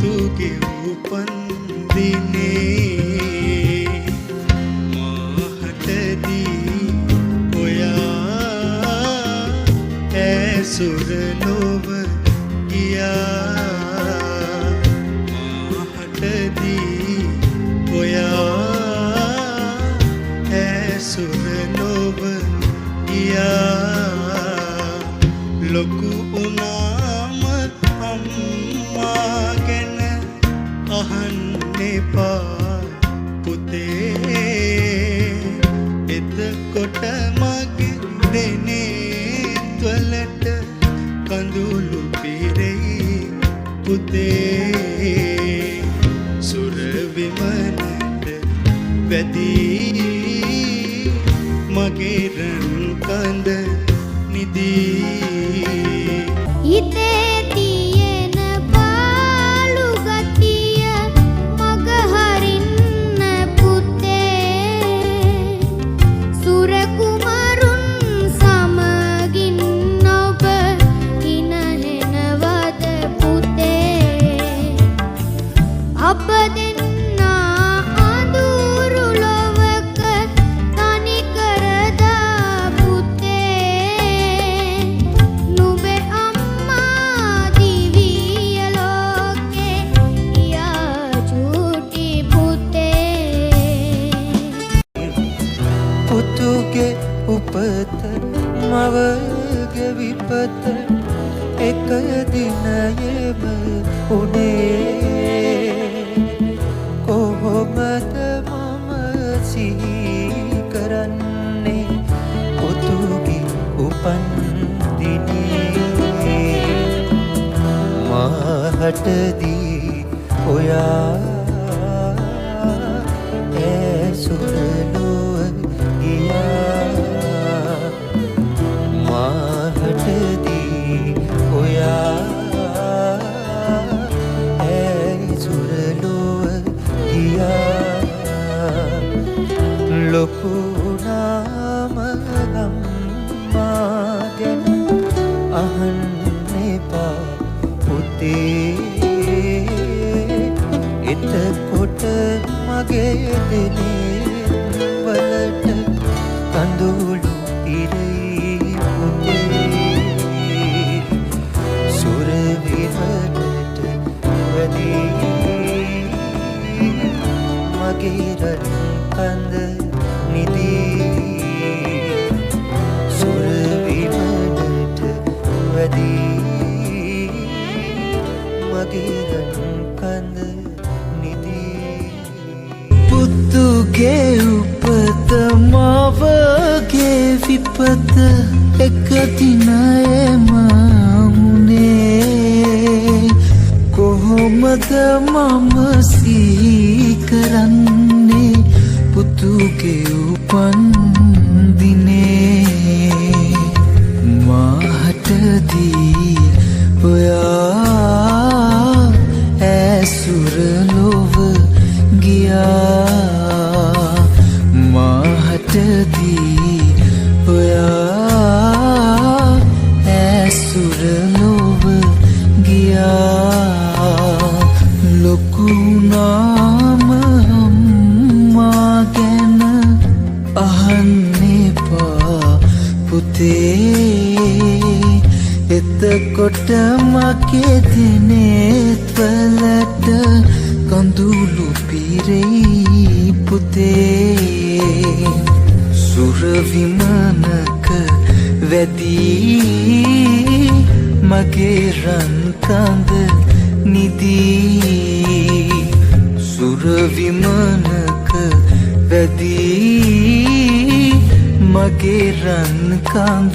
පුතුගේ උපන් දිනේ මාහටදී ඔයා ඇසුර නොව ගියා මාහටදී ඔයා ඇසුර නොව ගියා ලොකු උනාම අම්මා ගැන අහන්න එපා පුතේ එතකොට මගේ දෙනෙත් වලට කඳුළු පිරෙයි පුතේ සුර විමනට වැදී මගේ රන් කඳ නිදී හිතේ තියෙන පාළු ගතිය මග හරින්න පුතේ සුර කුමරුන් සමගින් ඔබ හිනහෙනවද පුතේ අප දෙන්නා අඳුරු ලොවක තනි කරදා පුතේ නුඹේ අම්මා දිවිය ලෝකේ ගියා චූටි පුතේ පුතුගේ උපත මවගේ විපත එක දිනයේම උනේ කොහොමද මම සිහි කරන්නේ පුතුගේ උපන් දිනේ මාහටදී ඔයා ඇසුර නොව ගියා මාහටදී ඔයා ඇසුර නොව ගියා ලොකු නාම අම්මා ගැන අහන්න එපා පුතේ එතකොට මගේ දෙනෙත් වලට කඳුළු පිරෙයි පුතේ සුර විමනට වැදී මගේ රන් කඳ නිදී සුර විමනට වැදී මගේ රන් කඳ නිදී පුතුගේ උපත මවගේ විපත එක දිනයේම උනේ කොහොමද මම සිහි කරන්නේ පුතුගේ උපන් දිනේ මාහටදී ඔයා ඇසුර ලොව ගියා මාහටදී ඔයා ඇසුර ලොව ගියා ලොකු නාම අම්මා ගැන අහන්න එපා පුතේ එතකොට මගේ දෙනෙත් වලට කඳුළු පිරෙයි පුතේ සුර විමනක වැදී මගේ රන් කඳ නිදී සුර විමනක වැදී මගේ රන් කඳ